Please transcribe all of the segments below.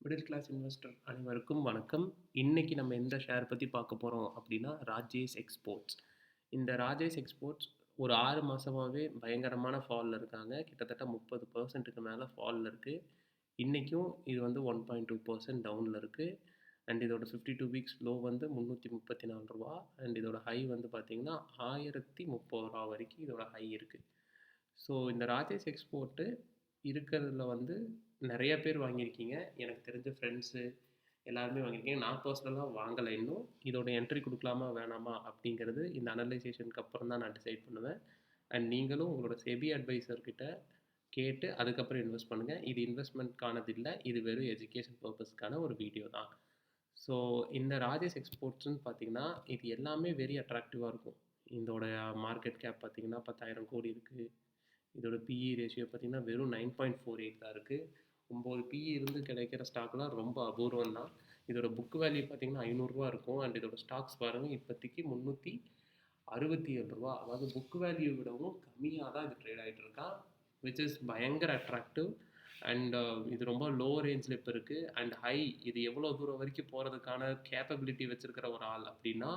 Middle class investor அனைவருக்கும் வணக்கம். இன்னைக்கு நம்ம எந்த ஷேர் பற்றி பார்க்க போகிறோம் அப்படின்னா ராஜேஷ் எக்ஸ்போர்ட்ஸ். இந்த ராஜேஷ் எக்ஸ்போர்ட்ஸ் ஒரு 6 மாதமாகவே பயங்கரமான ஃபாலில் இருக்காங்க. கிட்டத்தட்ட 30% மேலே ஃபாலில் இருக்குது. இன்றைக்கும் இது வந்து 1.2% டவுனில் இருக்குது. அண்ட் இதோட 52 வீக்ஸ் லோ வந்து 334 ரூபா. அண்ட் இதோட ஹை வந்து பார்த்திங்கன்னா 1030 ரூபா வரைக்கும் இதோட ஹை இருக்குது. ஸோ இந்த ராஜேஷ் எக்ஸ்போர்ட்டு இருக்கிறதுல வந்து நிறைய பேர் வாங்கியிருக்கீங்க. எனக்கு தெரிஞ்ச ஃப்ரெண்ட்ஸு எல்லாருமே வாங்கியிருக்கீங்க. நான் பர்சனலாக வாங்கலை இன்னும். இதோட என்ட்ரி கொடுக்கலாமா வேணாமா அப்படிங்கிறது இந்த அனலைசேஷனுக்கு அப்புறம் தான் நான் டிசைட் பண்ணுவேன். அண்ட் நீங்களும் உங்களோட செபி அட்வைசர்கிட்ட கேட்டு அதுக்கப்புறம் இன்வெஸ்ட் பண்ணுங்கள். இது இன்வெஸ்ட்மெண்ட்கானது இல்லை, இது வெறும் எஜுகேஷன் பர்பஸ்க்கான ஒரு வீடியோ தான். ஸோ இந்த ராஜேஷ் எக்ஸ்போர்ட்ஸ்னு பார்த்தீங்கன்னா இது எல்லாமே வெரி அட்ராக்டிவாக இருக்கும். இதோட மார்க்கெட் கேப் பார்த்தீங்கன்னா 10,000 கோடி இருக்குது. இதோட பிஇ ரேஷியோ பார்த்தீங்கன்னா வெறும் 9.48 தான் இருக்குது. 9 பிஇ இருந்து கிடைக்கிற ஸ்டாக்லாம் ரொம்ப அபூர்வம் தான். இதோட புக் வேல்யூ பார்த்தீங்கன்னா 500 இருக்கும். அண்ட் இதோட ஸ்டாக்ஸ் பாருங்கள் இப்போதைக்கு 367 ரூபா. அதாவது புக் வேல்யூ விடவும் கம்மியாக தான் இது ட்ரேட் ஆகிட்டு இருக்கா, விச் இஸ் பயங்கர அட்ராக்டிவ். அண்ட் இது ரொம்ப லோ ரேஞ்சில் இப்போ இருக்குது. அண்ட் ஹை இது எவ்வளோ தூரம் வரைக்கும் போகிறதுக்கான கேப்பபிலிட்டி வச்சுருக்கிற ஒரு ஆள் அப்படின்னா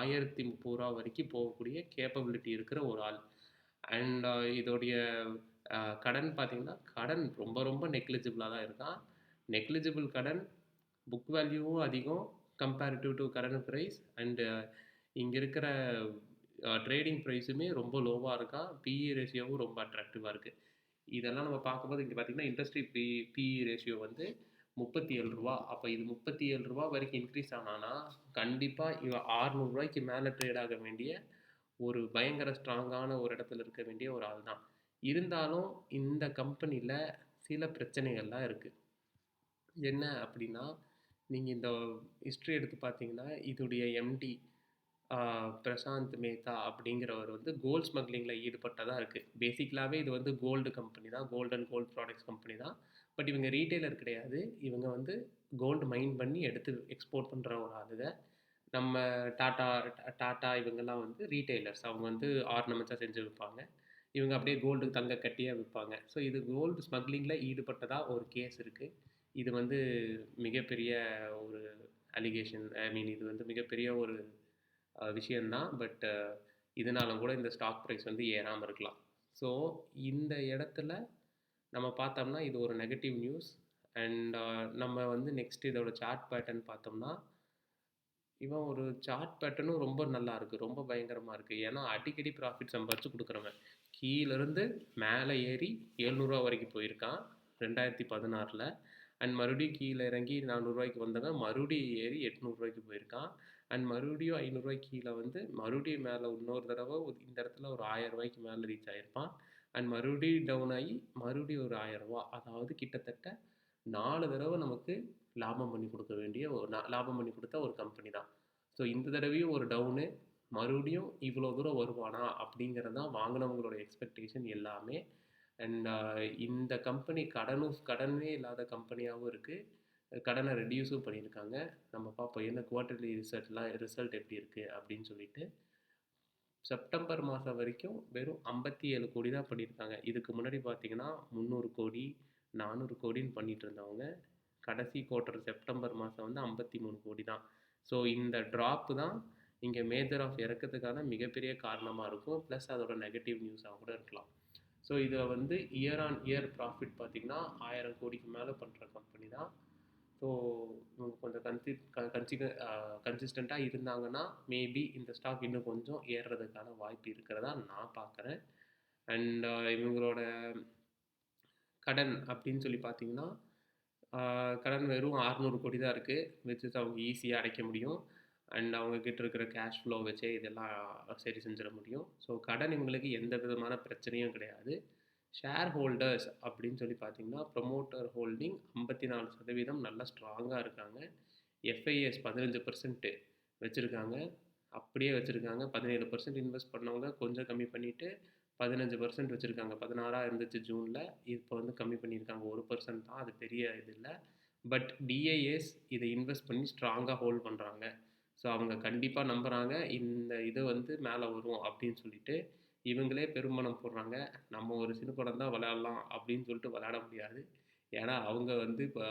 1030 ரூபா வரைக்கும் போகக்கூடிய கேப்பபிலிட்டி இருக்கிற ஒரு ஆள். அண்ட் இதோடைய கடன் பார்த்தீங்கன்னா கடன் ரொம்ப ரொம்ப நெக்லிஜிபிளாக தான் இருக்கான். நெக்லிஜிபிள் கடன், புக் வேல்யூவும் அதிகம் comparative to current price. And இங்கே இருக்கிற ட்ரேடிங் ப்ரைஸுமே ரொம்ப லோவாக இருக்கான். பிஇ ரேஷியோவும் ரொம்ப அட்ராக்டிவாக இருக்குது. இதெல்லாம் நம்ம பார்க்கும்போது இங்கே பார்த்தீங்கன்னா இண்டஸ்ட்ரி பிஇ ரேஷியோ வந்து 37 ரூபா. அப்போ இது 37 ரூபா வரைக்கும் இன்க்ரீஸ் ஆனானா கண்டிப்பாக இவன் 600 ரூபாய்க்கு மேலே ட்ரேட் ஆக வேண்டிய ஒரு பயங்கர ஸ்ட்ராங்கான ஒரு இடத்துல இருக்க வேண்டிய ஒரு ஆள் தான். இருந்தாலும் இந்த கம்பெனியில் சில பிரச்சனைகள்லாம் இருக்குது. என்ன அப்படின்னா, நீங்கள் இந்த ஹிஸ்ட்ரி எடுத்து பார்த்தீங்கன்னா இதோடைய எம்டி பிரசாந்த் மேத்தா அப்படிங்கிறவர் வந்து கோல்ட் ஸ்மக்லிங்கில் ஈடுபட்டதாக இருக்குது. பேசிக்கலாகவே இது வந்து கோல்டு கம்பெனி தான், gold and gold products company தான். பட் இவங்க ரீட்டைலர் கிடையாது. இவங்க வந்து கோல்டு மைன் பண்ணி எடுத்து எக்ஸ்போர்ட் பண்ணுற ஒரு ஆளுங்க. நம்ம டாட்டா இவங்கெல்லாம் வந்து ரீட்டைலர்ஸ். அவங்க வந்து ஆர்னமெண்ட்ஸாக செஞ்சு விற்பாங்க. இவங்க அப்படியே கோல்டு தங்க கட்டியாக விற்பாங்க. ஸோ இது கோல்டு ஸ்மக்லிங்கில் ஈடுபட்டதாக ஒரு கேஸ் இருக்குது. இது வந்து மிகப்பெரிய ஒரு அலிகேஷன், ஐ மீன் இது வந்து மிகப்பெரிய ஒரு விஷயந்தான். பட் இதனால கூட இந்த ஸ்டாக் ப்ரைஸ் வந்து ஏறாமல் இருக்கலாம். ஸோ இந்த இடத்துல நம்ம பார்த்தோம்னா இது ஒரு நெகட்டிவ் நியூஸ். அண்ட் நம்ம வந்து நெக்ஸ்ட் இதோட சார்ட் பேட்டர்ன் பார்த்தோம்னா இவன் ஒரு சார்ட் பேட்டர்னும் ரொம்ப நல்லா இருக்குது, ரொம்ப பயங்கரமாக இருக்குது. ஏன்னா அடிக்கடி ப்ராஃபிட் சம்பாதிச்சு கொடுக்குறவன். கீழேருந்து மேலே ஏறி 700 வரைக்கும் போயிருக்கான் 2016. அண்ட் மறுபடியும் கீழே இறங்கி 400 வந்தவன் மறுபடியும் ஏறி 800 போயிருக்கான். அண்ட் மறுபடியும் 500 கீழே வந்து மறுபடியும் மேலே இன்னொரு தடவை இந்த இடத்துல ஒரு 1000 மேலே ரீச் ஆகிருப்பான். அண்ட் மறுபடியும் டவுன் ஆகி மறுபடியும் ஒரு 1000. அதாவது கிட்டத்தட்ட 4 தடவை நமக்கு லாபம் பண்ணி கொடுக்க வேண்டிய லாபம் பண்ணி கொடுத்த ஒரு கம்பெனி தான். ஸோ இந்த தடவையும் ஒரு டவுனு, மறுபடியும் இவ்வளோ தூரம் வருவானா அப்படிங்கிறது தான் வாங்கினவங்களோட எக்ஸ்பெக்டேஷன் எல்லாமே. அண்ட் இந்த கம்பெனி கடனே இல்லாத கம்பெனியாகவும் இருக்குது. கடனை ரெடியூஸும் பண்ணியிருக்காங்க. நம்ம பார்ப்போம் என்ன குவார்ட்டர்லி ரிசல்ட் எப்படி இருக்குது அப்படின்னு சொல்லிட்டு. செப்டம்பர் மாதம் வரைக்கும் வெறும் 57 கோடி தான் பண்ணியிருக்காங்க. இதுக்கு முன்னாடி பார்த்தீங்கன்னா 300 கோடி 400 கோடின்னு பண்ணிட்டு இருந்தவங்க கடைசி குவார்ட்டர் செப்டம்பர் மாதம் வந்து 53 கோடி தான். ஸோ இந்த ட்ராப்பு தான் இங்கே மேஜர் ஆஃப் இறக்கிறதுக்கான மிகப்பெரிய காரணமாக இருக்கும். ப்ளஸ் அதோட நெகட்டிவ் நியூஸாக கூட இருக்கலாம். ஸோ இதில் வந்து இயர் ஆன் இயர் ப்ராஃபிட் பார்த்திங்கன்னா 1000 கோடிக்கு மேலே பண்ணுற கம்பெனி தான். ஸோ இவங்க கொஞ்சம் கன்சிஸ்டண்ட்டாக இருந்தாங்கன்னா மேபி இந்த ஸ்டாக் இன்னும் கொஞ்சம் ஏறுறதுக்கான வாய்ப்பு இருக்கிறதா நான் பார்க்குறேன். அண்ட் இவங்களோட கடன் அப்படின்னு சொல்லி பார்த்தீங்கன்னா கடன் வெறும் 600 கோடி தான் இருக்குது. வச்சு அவங்க ஈஸியாக அடைக்க முடியும். அண்ட் அவங்கக்கிட்ட இருக்கிற கேஷ் ஃப்ளோ வச்சே இதெல்லாம் சரி செஞ்சிட முடியும். ஸோ கடன் இவங்களுக்கு எந்த விதமான பிரச்சனையும் கிடையாது. ஷேர் ஹோல்டர்ஸ் அப்படின்னு சொல்லி பார்த்தீங்கன்னா ப்ரொமோட்டர் ஹோல்டிங் 54% நல்லா ஸ்ட்ராங்காக இருக்காங்க. எஃப்ஐஎஸ் 15% வச்சுருக்காங்க, அப்படியே வச்சுருக்காங்க. 17% இன்வெஸ்ட் பண்ணவங்க கொஞ்சம் கம்மி பண்ணிவிட்டு 15% வச்சுருக்காங்க. 16 இருந்துச்சு ஜூனில், இப்போ வந்து கம்மி பண்ணியிருக்காங்க 1% தான். அது பெரிய இது இல்லை. பட் டிஐஎஸ் இதை இன்வெஸ்ட் பண்ணி ஸ்ட்ராங்காக ஹோல்ட் பண்ணுறாங்க. ஸோ அவங்க கண்டிப்பாக நம்புகிறாங்க இந்த இது வந்து மேலே வரும் அப்படின்னு சொல்லிட்டு. இவங்களே பெரும்பணம் போடுறாங்க. நம்ம ஒரு சின்ன படம் தான் விளையாடலாம் அப்படின்னு சொல்லிட்டு விளையாட முடியாது. ஏன்னா அவங்க வந்து இப்போ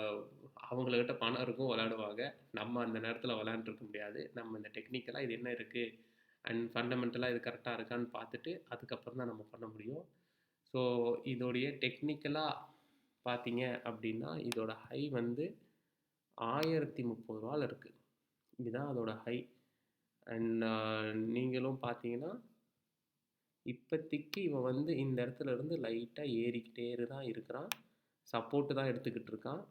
அவங்கக்கிட்ட பணம் இருக்கும் விளையாடுவாங்க. நம்ம அந்த நேரத்தில் விளையாண்டுருக்க முடியாது. நம்ம இந்த டெக்னிக்கலாக இது என்ன இருக்குது அண்ட் ஃபண்டமெண்டலாக இது கரெக்டாக இருக்கான்னு பார்த்துட்டு அதுக்கப்புறம் தான் நம்ம பண்ண முடியும். ஸோ இதோடைய டெக்னிக்கலாக பார்த்தீங்க அப்படின்னா இதோட ஹை வந்து 1030 இருக்குது. இதுதான் அதோட ஹை. அண்ட் நீங்களும் பார்த்தீங்கன்னா இப்போதைக்கு இவன் வந்து இந்த இடத்துல இருந்து லைட்டாக ஏறிக்கிட்டே தான் இருக்கிறான். சப்போர்ட்டு தான் எடுத்துக்கிட்டு இருக்கான்.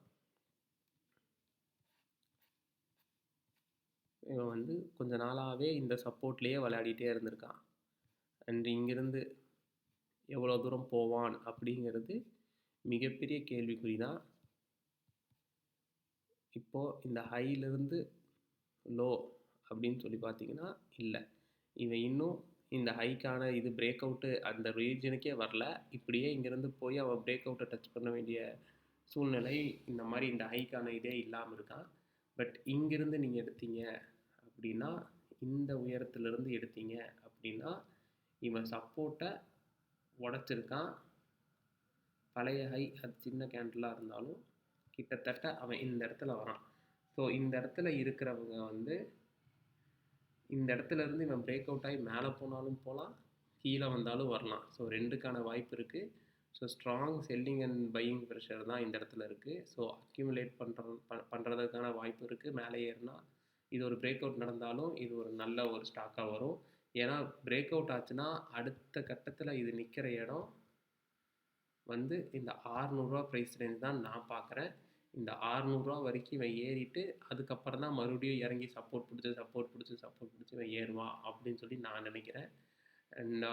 இவன் வந்து கொஞ்ச நாளாகவே இந்த சப்போர்ட்லேயே விளையாடிட்டே இருந்திருக்கான். அண்ட் இங்கிருந்து எவ்வளோ தூரம் போவான் அப்படிங்கிறது மிகப்பெரிய கேள்விக்குறி தான். இப்போது இந்த ஹையிலிருந்து லோ அப்படின்னு சொல்லி பார்த்தீங்கன்னா இல்லை, இவன் இன்னும் இந்த ஹைக்கான இது பிரேக் அவுட்டு அந்த ரீஜனுக்கே வரல. இப்படியே இங்கேருந்து போய் அவன் பிரேக் அவுட்டை டச் பண்ண வேண்டிய சூழ்நிலை இந்த மாதிரி இந்த ஹைக்கான இதே இல்லாமல் இருக்கான். பட் இங்கிருந்து நீங்கள் எடுத்தீங்க அப்படின்னா, இந்த உயரத்துலேருந்து எடுத்தீங்க அப்படின்னா இவன் சப்போர்ட்டை உடச்சிருக்கான். பழைய ஹை அது சின்ன கேண்டிலாக இருந்தாலும் கிட்டத்தட்ட அவன் இந்த இடத்துல வரான். ஸோ இந்த இடத்துல இருக்கிறவங்க வந்து இந்த இடத்துல இருந்து இவன் பிரேக் அவுட் ஆகி மேலே போனாலும் போகலாம், கீழே வந்தாலும் வரலாம். ஸோ ரெண்டுக்கான வாய்ப்பு இருக்குது. So strong selling and buying pressure தான் இந்த இடத்துல இருக்குது. ஸோ அக்யூமுலேட் பண்ணுறதுக்கான வாய்ப்பு இருக்குது. மேலே ஏறினா இது ஒரு பிரேக் அவுட் நடந்தாலும் இது ஒரு நல்ல ஒரு ஸ்டாக்காக வரும். ஏன்னா பிரேக் அவுட் ஆச்சுன்னா அடுத்த கட்டத்தில் இது நிற்கிற இடம் வந்து இந்த 600 ப்ரைஸ் ரேஞ்ச் தான் நான் பார்க்குறேன். இந்த 600 வரைக்கும் இவன் ஏறிட்டு அதுக்கப்புறம் தான் மறுபடியும் இறங்கி சப்போர்ட் பிடிச்சி இவன் ஏறுவான் அப்படின்னு சொல்லி நான் நினைக்கிறேன். அண்ட்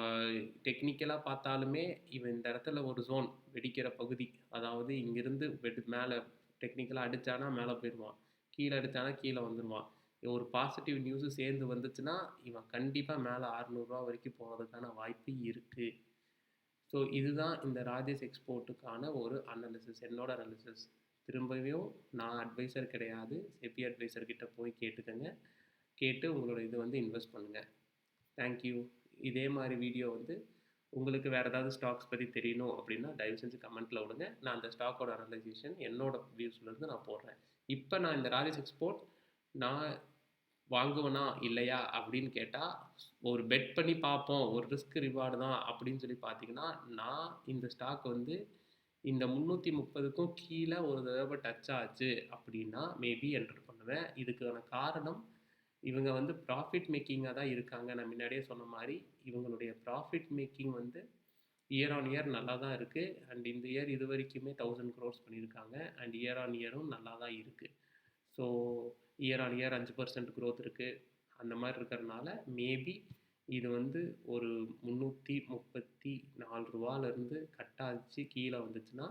டெக்னிக்கலாக பார்த்தாலுமே இவன் இந்த இடத்துல ஒரு ஜோன் வெடிக்கிற பகுதி, அதாவது இங்கிருந்து மேலே டெக்னிக்கலாக அடித்தானா மேலே போயிடுவான், கீழே அடித்தானா கீழே வந்துடுவான். ஒரு பாசிட்டிவ் நியூஸு சேர்ந்து வந்துச்சுன்னா இவன் கண்டிப்பாக மேலே 600 வரைக்கும் போகிறதுக்கான வாய்ப்பு இருக்குது. ஸோ இதுதான் இந்த ராஜேஷ் எக்ஸ்போர்ட்டுக்கான ஒரு அனாலிசிஸ், என்னோட அனாலிசிஸ். திரும்பவும் நான் அட்வைசர் கிடையாது, செபி அட்வைசர்கிட்ட போய் கேட்டுக்கங்க. கேட்டு உங்களோட இது வந்து இன்வெஸ்ட் பண்ணுங்கள். தேங்க்யூ. இதே மாதிரி வீடியோ வந்து உங்களுக்கு வேறு ஏதாவது ஸ்டாக்ஸ் பற்றி தெரியணும் அப்படின்னா தயவு செஞ்சு கமெண்ட்டில் விடுங்க. நான் அந்த ஸ்டாக்கோட அனலைசேஷன் என்னோட வியூஸ்லேருந்து நான் போடுறேன். இப்போ நான் இந்த ராஜேஷ் எக்ஸ்போர்ட் நான் வாங்குவேனா இல்லையா அப்படின்னு கேட்டால் ஒரு பெட் பண்ணி பார்ப்போம், ஒரு ரிஸ்க் ரிவார்டு தான் அப்படின்னு சொல்லி பார்த்தீங்கன்னா, நான் இந்த ஸ்டாக் வந்து இந்த 330க்கும் கீழே ஒரு தடவை டச் ஆச்சு அப்படின்னா மேபி என்டர் பண்ணுவேன். இதுக்கான காரணம் இவங்க வந்து ப்ராஃபிட் மேக்கிங்காக தான் இருக்காங்க. நான் முன்னாடியே சொன்ன மாதிரி இவங்களுடைய ப்ராஃபிட் மேக்கிங் வந்து இயர் ஆன் இயர் நல்லா தான் இருக்குது. அண்ட் இந்த இயர் இது வரைக்குமே 1000 crores பண்ணியிருக்காங்க. அண்ட் இயர் ஆன் இயரும் நல்லா தான் இருக்குது. So year on year 5% growth இருக்குது. அந்த மாதிரி இருக்கிறதுனால மேபி இது வந்து ஒரு 334 கட் ஆச்சு கீழே வந்துச்சுன்னா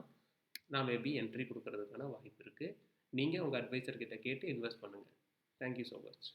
நான் மேபி என்ட்ரி கொடுக்கறதுக்கான வாய்ப்பு இருக்குது. நீங்கள் உங்கள் அட்வைசர்கிட்ட கேட்டு இன்வெஸ்ட் பண்ணுங்கள். Thank you so much.